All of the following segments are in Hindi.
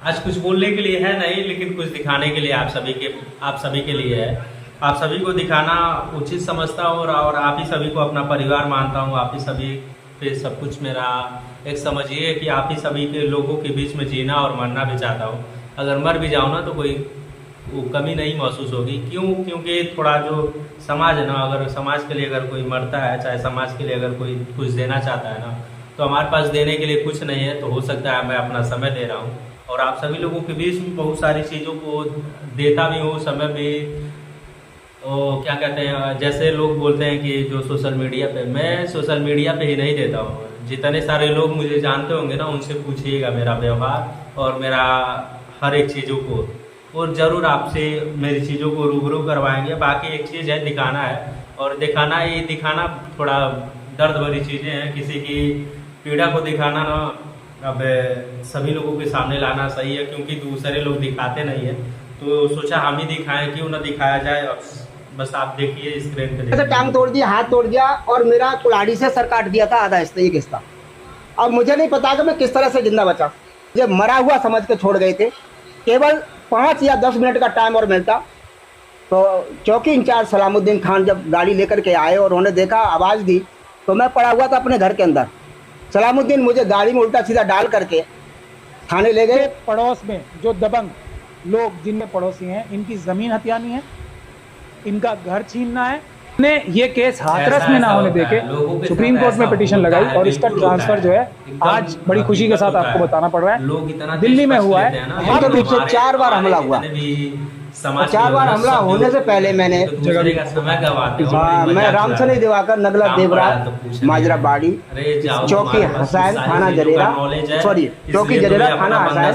आज कुछ बोलने के लिए है नहीं, लेकिन कुछ दिखाने के लिए आप सभी के लिए है। आप सभी को दिखाना उचित समझता हूँ और आप ही सभी को अपना परिवार मानता हूँ। आप ही सभी पे सब कुछ मेरा एक समझिए कि आप ही सभी के लोगों के बीच में जीना और मरना भी चाहता हूँ। अगर मर भी जाऊँ ना तो कोई वो कमी नहीं महसूस होगी। क्योंकि थोड़ा जो समाज है ना, अगर समाज के लिए अगर कोई मरता है, चाहे समाज के लिए अगर कोई कुछ देना चाहता है ना, तो हमारे पास देने के लिए कुछ नहीं है। तो हो सकता है मैं अपना समय दे रहा हूँ और आप सभी लोगों के बीच में बहुत सारी चीज़ों को देता भी हूँ, समय भी। ओ क्या कहते हैं, जैसे लोग बोलते हैं कि जो सोशल मीडिया पे, मैं सोशल मीडिया पे ही नहीं देता हूँ। जितने सारे लोग मुझे जानते होंगे ना, उनसे पूछिएगा मेरा व्यवहार और मेरा हर एक चीज़ों को, और ज़रूर आपसे मेरी चीज़ों को रूबरू करवाएंगे। बाकी एक चीज़ है, दिखाना है, और दिखाना थोड़ा दर्द भरी चीज़ें हैं। किसी की पीड़ा को दिखाना ना अब सभी लोगों के सामने लाना सही है, क्योंकि दूसरे लोग दिखाते नहीं है, तो सोचा हम ही दिखाएं, क्यों ना दिखाया जाए। अब बस आप देखिए स्क्रीन पे, ऐसे टांग तोड़ दिया, हाथ तोड़ दिया और मेरा कुल्हाड़ी से सर काट दिया था आधा हिस्सा, एक हिस्सा। अब मुझे नहीं पता कि मैं किस तरह से जिंदा बचा। मुझे मरा हुआ समझ के छोड़ गए थे। केवल 5 या 10 मिनट का टाइम और मिलता तो चौकी इंचार्ज सलामुद्दीन खान जब गाड़ी लेकर के आए और उन्होंने देखा, आवाज़ दी, तो मैं पड़ा हुआ था अपने घर के अंदर। सलामुद्दीन मुझे गाड़ी में उल्टा सीधा डाल करके थाने ले गए। पड़ोस में जो दबंग लोग जिनमें पड़ोसी हैं, इनकी जमीन हथियानी है, इनका घर छीनना है। ने ये केस हाथरस में ना होने देके सुप्रीम कोर्ट में पिटीशन लगाई और इसका ट्रांसफर जो है आज बड़ी खुशी के साथ आपको बताना पड़ रहा है, दिल्ली में हुआ है। हम तो पीछे 4 बार हमला हुआ। 4 बार हमला होने से पहले मैंने मैं रामसनी दिवाकर, नगला देवराज, माजरा बाड़ी, चौकी हसैन, थाना जरेरा, सॉरी चौकी जरेरा, थाना हसैन,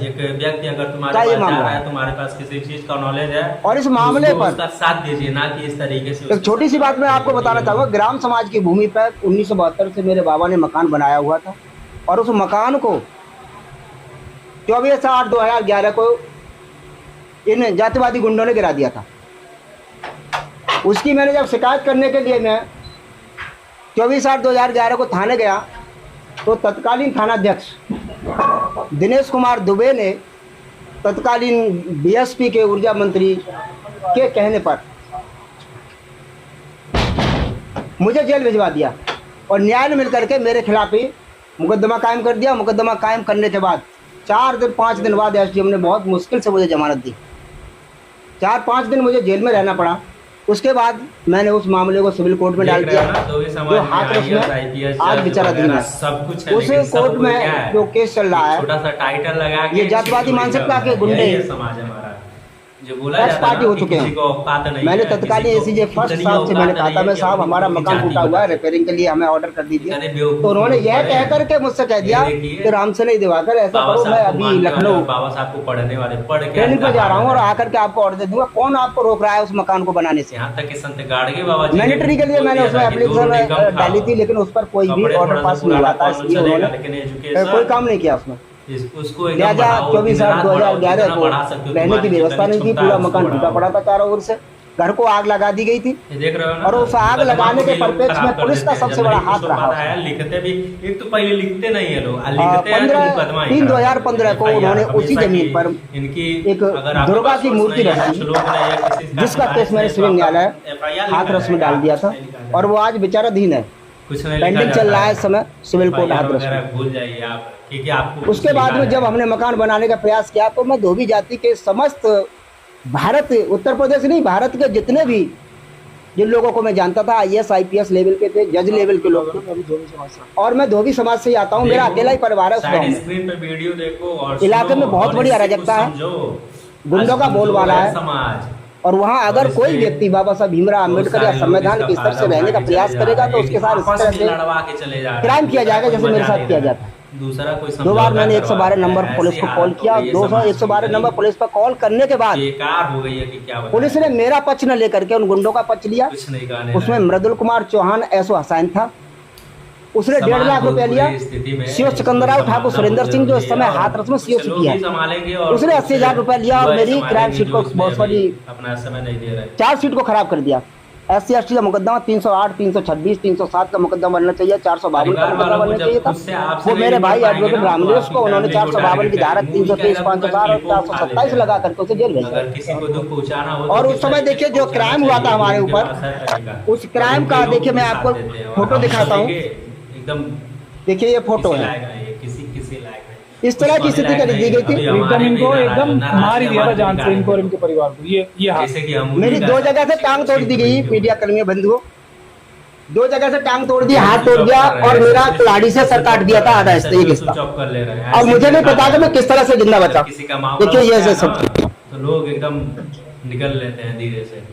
एक व्यक्ति अगर तुम्हारे पास तुम्हारे पास किसी चीज का नॉलेज है और इस मामले पर उसका साथ दीजिए, ना कि इस तरीके से। एक छोटी सी बात मैं आपको बताना चाहूँगा। ग्राम समाज की भूमि पर 1972 से मेरे बाबा ने मकान बनाया हुआ था और उस मकान को 24/8/2011 को इन जातिवादी गुंडों ने गिरा दिया था। उसकी मैंने जब शिकायत करने के लिए मैं 24/8/2011 को थाने गया, तो तत्कालीन थानाध्यक्ष दिनेश कुमार दुबे ने तत्कालीन बीएसपी के ऊर्जा मंत्री के कहने पर मुझे जेल भिजवा दिया और न्याय ने मिलकर के मेरे खिलाफ ही मुकदमा कायम कर दिया। मुकदमा कायम करने के बाद 4-5 दिन बाद एसडीएम ने बहुत मुश्किल से मुझे जमानत दी। 4-5 दिन मुझे जेल में रहना पड़ा। उसके बाद मैंने उस मामले को सिविल कोर्ट में डाल दिया, जो हाथरस में आज बेचाराधीन है। उस कोर्ट में जो केस चल रहा है, छोटा सा टाइटल लगा के ये जातिवादी मानसिकता के गुंडे समाज हमारा जो फर्स्ट पार्टी हो चुके हैं। मैंने तत्कालीन एसीजे फर्स्ट साहब से मैंने कहा था, मैं साहब हमारा मकान टूटा हुआ है, रिपेयरिंग के लिए हमें ऑर्डर कर दीजिए। तो उन्होंने यह कह करके मुझसे कह दिया कि रामसनी दिवाकर ऐसा करो, मैं अभी लखनऊ बाबा साहब को पढ़ने वाले पढ़ के ट्रेनिंग पे जा रहा हूँ और आकर के आपको ऑर्डर दे दूंगा। कौन आपको रोक रहा है उस मकान को बनाने से? यहाँ तक कि संत गाड़गे बाबा मैंडेटरी के लिए मैंने उसमें एप्लीकेशन डाली थी, लेकिन उस पर कोई भी ऑर्डर पास नहीं हुआ था, इसलिए उन्होंने कोई काम नहीं किया उसमें। लिहाजा 24/8/2011 को रहने की व्यवस्था नहीं थी। पूरा मकान टूटा पड़ा था चारों ओर से, घर को आग लगा दी गई थी और उस आग लगाने के परिप्रेक्ष्य में पुलिस का सबसे बड़ा हाथ रहा। लिखते भी एक तो पहले लिखते नहीं है लोग, 3/3/2015 को उन्होंने उसी जमीन पर एक दुर्गा की मूर्ति रखी, जिसका केस मैंने सिविल न्यायालय हाथरस में डाल दिया था और वो आज बेचाराधीन है, पेंडिंग चल रहा है इस समय सिविल कोर्ट हाथरस में। भूल जाइए आप, क्योंकि आपको उसके बाद में जब हमने मकान बनाने का प्रयास किया, तो मैं धोबी जाति के समस्त भारत, उत्तर प्रदेश नहीं, भारत के जितने भी जिन लोगों को मैं जानता था, IAS IPS लेवल के थे, जज लेवल के लोग थे, और मैं धोबी समाज से आता हूँ। मेरा अकेला ही परिवार है उस गाँव में। इलाके में बहुत बड़ी अराजकता है, गुंडों का बोलबाला है समाज। और वहाँ अगर कोई व्यक्ति बाबा साहब भीमराव अम्बेडकर या संविधान के स्तर से रहने का प्रयास करेगा, तो उसके साथ इस तरह से क्राइम किया जाएगा, जैसे मेरे साथ किया जाता है। दूसरा कोई 2 बार मैंने 112 नंबर पुलिस को कॉल किया। 112 नंबर पुलिस पर कॉल करने के बाद बेकार हो गई है कि क्या पुलिस ने मेरा पक्ष न लेकर के उन गुंडों का पक्ष लिया। उसमें मृदुल कुमार चौहान एसओ हसैन था, उसने 1.5 लाख रुपया लिया। सीओ सिकंदराव ठाकुर सुरेंद्र सिंह, जो इस समय हाथरस में सीओ किया, उसने 80,000 रुपया लिया और मेरी क्राइम शीट को बहुत सारी चार्जशीट को खराब कर दिया। SC/ST का मुकदमा 308, 326, 307 का मुकदमा बनना चाहिए, 452 का परिवार मुकदमा वालों को बनना जब चाहिए था। खुद से आपसे वो नहीं मेरे निपट भाई पाएंगे एडवोकेट ना, तो रामदेव आपकी को उन्होंने फैमिली को 452 की टारगेट धारा करेंगे। मूवी 323, का 504 और क्लिप वो उठा 427 लेते लगा हैं। करके उसे जेल भेजा। अगर किसी को दुख पहुंचाना हो और तो उस किस समय तरीके देखिए से जो पहुंचाना क्राइम हुआ था चाहिए, हमारे उनके ऊपर, पास है तरीका। उस क्राइम और का उनके लोग देखिए भी मैं साथ आपको देते हैं। और फोटो हम तो दिखाता हूँ। देखिए, एकदम देखिए ये फोटो किसी है, लायक नहीं है, किसी लायक नहीं। इस तरह की कुछ स्थिति लायक कर दी नहीं गई है। थी। अभी एकदम हमारे इनको भी एकदम नाराज मार ही दिया था हमारे जान से, निकाले इनको और थे। इनके परिवार को। ये हाल जैसे कि हम मेरी उन्हीं का 2 जगह से सब टांग तोड़ दी गई, कुछ मीडिया कर्मी बंधुओं, 2 जगह से टांग तोड़ दी, हाथ तोड़ स्विच ऑफ दिया कर रहे और हैं, मेरा स्विच कुल्हाड़ी से सर काट दिया था आधा ऐसे हिस्से स्विच किसका। ऑफ कर ले रहे हैं। और ऐसे मुझे नहीं दिखा पता कि रहे मैं हैं। किस तरह से जिंदा बचा। किसी का मामला देखिए ये होता है सब ना, तो लोग एकदम निकल लेते हैं धीरे से।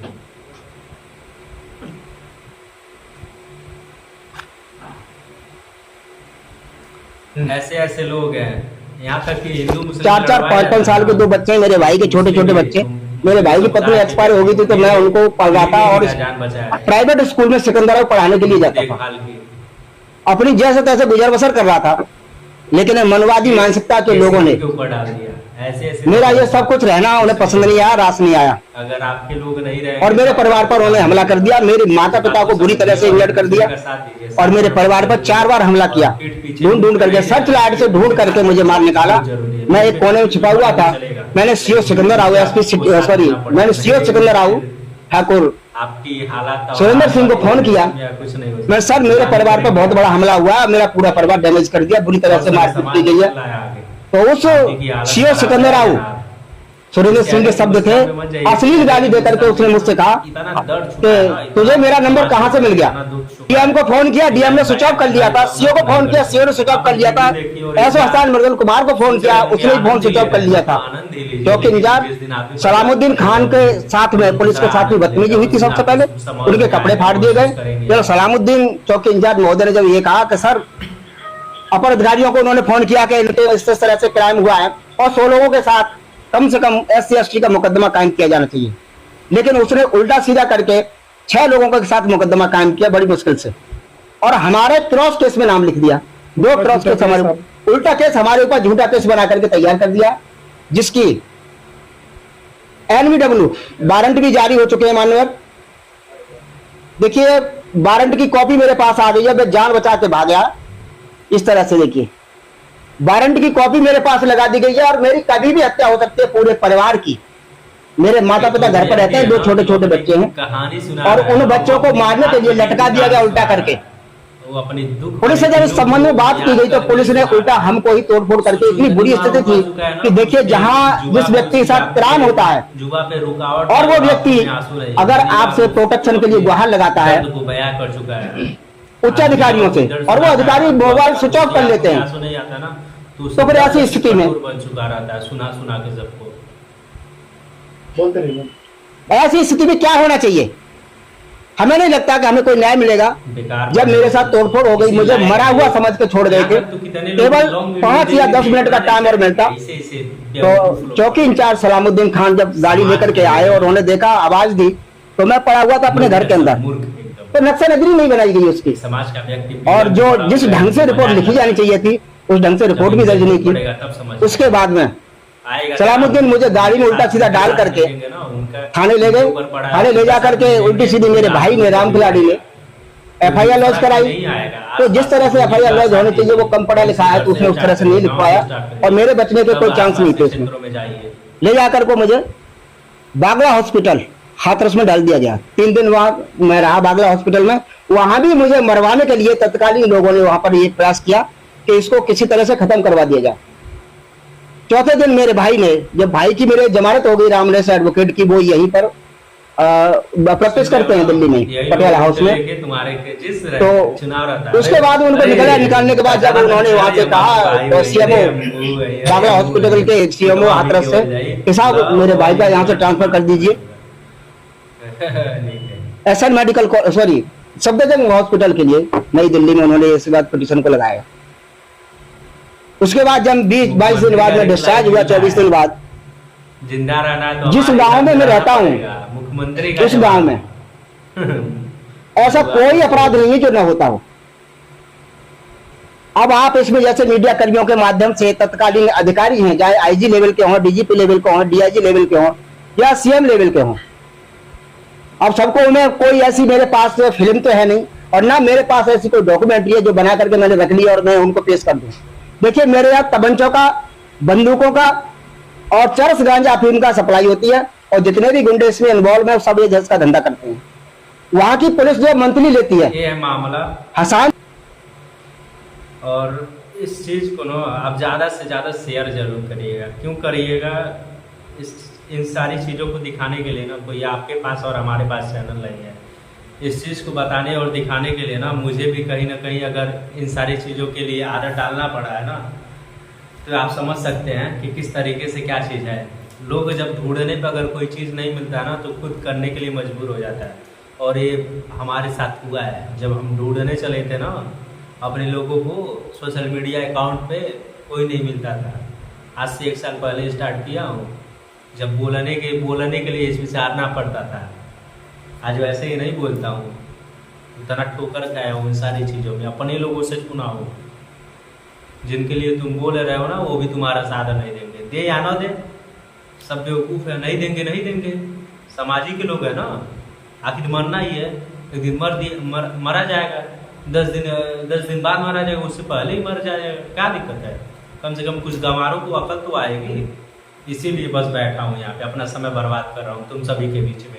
ऐसे ऐसे लोग हैं, यहाँ तक कि हिंदू मुस्लिम 4-4, 5-5 साल के 2 बच्चे हैं मेरे भाई के, छोटे छोटे बच्चे। मेरे भाई की पत्नी एक्सपायर हो गई थी तो मैं उनको पढ़ रहा था और जान बचाया प्राइवेट स्कूल में सिकंदरा पढ़ाने के लिए जाता था। देखभाल की। अपनी जैसे तैसे गुजर बसर कर रहा था, लेकिन मनवादी मानसिकता के लोगों ने के ऊपर डाल दिया। ऐसे मेरा ये सब कुछ रहना उन्हें पसंद नहीं आया, रास नहीं आया, अगर आपके लोग नहीं रहे और मेरे परिवार पर उन्होंने हमला कर दिया। मेरे माता पिता को बुरी तरह से इंजर्ड कर दिया और मेरे परिवार पर 4 बार हमला किया। ढूंढ ढूंढ करके, सर्च लाइट से ढूंढ करके मुझे मार निकाला। मैं एक कोने में छिपा हुआ था। मैंने सीओ सिकंदर राव मैंने सीओ सिकंदर राव ठाकुर आपकी हालात सुरेंद्र सिंह को फोन किया। कुछ नहीं हो मैं सर मेरे परिवार पर बहुत बड़ा हमला हुआ, मेरा पूरा परिवार डैमेज कर दिया, बुरी तरह से मारपीट की गई है। तो उस सीओ सिकंदर राव सुरेंद्र सिंह के शब्द थे, अश्लील गाली देकर के उसने मुझसे कहा कि तुझे मेरा नंबर कहां से मिल गया। डीएम को फोन किया, डीएम ने स्विच ऑफ कर लिया था। सीओ को फोन किया, सीओ ने स्विच ऑफ कर लिया था। एसओ हसन मृदुल कुमार को फोन किया, उसने भी फोन स्विच ऑफ कर लिया था। चौकी इंचार्ज सलामुद्दीन खान के साथ में पुलिस के साथ में बदतमीजी हुई थी। सबसे पहले उनके कपड़े फाड़ दिए गए। जब सलामुद्दीन चौकी इंचार्ज महोदय ने जब ये कहा कि सर अपर अधिकारियों को उन्होंने फोन किया कि इनके इस तरह से क्राइम हुआ है और 100 लोगों के साथ कम से कम SC/ST का मुकदमा कायम किया जाना चाहिए, लेकिन उसने उल्टा सीधा करके 6 लोगों के साथ मुकदमा कायम किया बड़ी मुश्किल से, और हमारे क्रॉस केस में नाम लिख दिया। 2 क्रॉस केस हमारे उल्टा केस हमारे ऊपर झूठा केस बना करके तैयार कर दिया, जिसकी NVW वारंट भी जारी हो चुके हैं माननीय। देखिए वारंट की कॉपी मेरे पास आ गई है, मैं जान बचा के भाग गया। इस तरह से देखिए वारंट की कॉपी मेरे पास लगा दी गई है और मेरी कभी भी हत्या हो सकती है पूरे परिवार की। मेरे माता पिता घर पर रहते हैं, 2 छोटे छोटे बच्चे हैं कहानी सुना और उन बच्चों को मारने के लिए लटका दिया गया उल्टा करके। वो अपनी दुख पुलिस से जब इस संबंध में बात की गई तो पुलिस ने उल्टा हमको ही तोड़फोड़ करके, इतनी बुरी स्थिति थी कि देखिए जहां जिस व्यक्ति के साथ क्राइम होता है जुआ पे रुकावट और वो व्यक्ति अगर आपसे प्रोटेक्शन के लिए गुहार लगाता है को बयां कर चुका है उच्च अधिकारियों से, और वो अधिकारी मोबाइल स्विच ऑफ कर लेते हैं, सुना जाता है ना, तो फिर ऐसी स्थिति में बन चुका रहता है सुना सुना के सबको। बोलते रहिए। ऐसी स्थिति में क्या होना चाहिए? हमें नहीं लगता कि हमें कोई न्याय मिलेगा। जब मेरे साथ तोड़फोड़ हो गई, मुझे मरा हुआ समझ के छोड़ गए थे। केवल 5 या 10 मिनट का टाइम और मिलता तो चौकी इंचार्ज सलामुद्दीन खान जब गाड़ी लेकर के आए और उन्होंने देखा, आवाज दी, तो मैं पड़ा हुआ था अपने घर के अंदर, तो नक्शा नजरी नहीं बनाई गई उसकी। समाज का व्यक्ति और जो जिस ढंग से रिपोर्ट लिखी जानी चाहिए थी उस ढंग से रिपोर्ट भी दर्ज नहीं की। उसके बाद में सलामुद्दीन मुझे गाड़ी में उल्टा सीधा डाल करके थाने ले गए। थाने ले जा करके उल्टी सीधी मेरे भाई ने, राम खिलाड़ी ने FIR लॉन्च कराई। तो जिस तरह से FIR लॉन्च होनी चाहिए वो कम पढ़ा लिखा है, तो उसने उस तरह से नहीं लिखवाया और मेरे बचने के कोई चांस नहीं थे उसमें। ले जाकर को मुझे बागला हॉस्पिटल हाथरस में डाल दिया गया। 3 दिन वहां मैं रहा बागला हॉस्पिटल में। वहां भी मुझे मरवाने के लिए तत्कालीन लोगों ने वहां पर ये प्रयास किया कि इसको किसी तरह से खत्म करवा दिया जाए। चौथे दिन मेरे भाई ने, जब भाई की मेरे जमानत हो गई रामलेस एडवोकेट की, वो यहीं पर प्रैक्टिस करते हैं दिल्ली में पटियाला हाउस में। तो उसके बाद उनको निकालने के बाद जब उन्होंने वहां से कहा तो CMO बागला हॉस्पिटल के CMO हाथरस से कि साहब मेरे भाई का यहाँ से ट्रांसफर कर दीजिए SN मेडिकल सफदरजंग हॉस्पिटल के लिए नई दिल्ली में। उन्होंने इस बात पिटीशन को लगाया। उसके बाद जब 20-22 दिन बाद में डिस्चार्ज हुआ, 24 दिन बाद, जिंदा रहना तो जिस गांव में मैं रहता हूँ, मुख्यमंत्री उस गांव में ऐसा कोई अपराध नहीं है जो न होता हो। अब आप इसमें जैसे मीडिया कर्मियों के माध्यम से तत्कालीन अधिकारी हैं, चाहे IG लेवल के हों, DGP लेवल के हों, DIG लेवल के हों या CM लेवल के हों, अब सबको मैं कोई ऐसी मेरे पास फिल्म तो है नहीं और ना मेरे पास ऐसी कोई डॉक्यूमेंट्री है जो बना करके मैंने रख ली और मैं उनको पेश कर दूं। देखिए मेरे यहाँ तबंचों का, बंदूकों का और चरस गांजा अफीम का सप्लाई होती है और जितने भी गुंडे इसमें इन्वॉल्व है सब ये जज का धंधा करते हैं। वहां की पुलिस जो मंथली लेती है, ये है मामला। हसान। और इस चीज को ना आप ज्यादा से ज्यादा शेयर जरूर करिएगा। क्यों करिएगा? इन सारी चीजों को दिखाने के लिए ना कोई आपके पास और हमारे पास चैनल नहीं है। इस चीज को बताने और दिखाने के लिए ना मुझे भी कहीं ना कहीं अगर इन सारी चीजों के लिए आदत डालना पड़ा है ना, तो आप समझ सकते हैं कि किस तरीके से क्या चीज है। लोग जब ढूंढने पर अगर कोई चीज नहीं मिलता ना तो खुद करने के लिए मजबूर हो जाता है। और ये हमारे साथ हुआ है। जब हम ढूंढने चले थे ना अपने लोगों को सोशल मीडिया अकाउंट पे, कोई नहीं मिलता था। आज से 1 साल पहले स्टार्ट किया हूँ, जब बोलने के लिए विचारना पड़ता था। आज वैसे ही नहीं बोलता हूँ, इतना ठोकर खाया हूँ इन सारी चीज़ों में। अपने लोगों से चुना हूँ, जिनके लिए तुम बोल रहे हो ना वो भी तुम्हारा साधन नहीं देंगे। दे या ना दे, सब बेवकूफ़ है, नहीं देंगे। समाजी के लोग है ना, आखिर मरना ही है। एक दिन मरा जाएगा, 10 दिन बाद मरा जाएगा, उससे पहले ही मर जाएगा, क्या दिक्कत है? कम से कम कुछ गंवारों को अकल तो आएगी। इसीलिए बस बैठा हूँ यहाँ पे, अपना समय बर्बाद कर रहा हूँ तुम सभी के बीच में।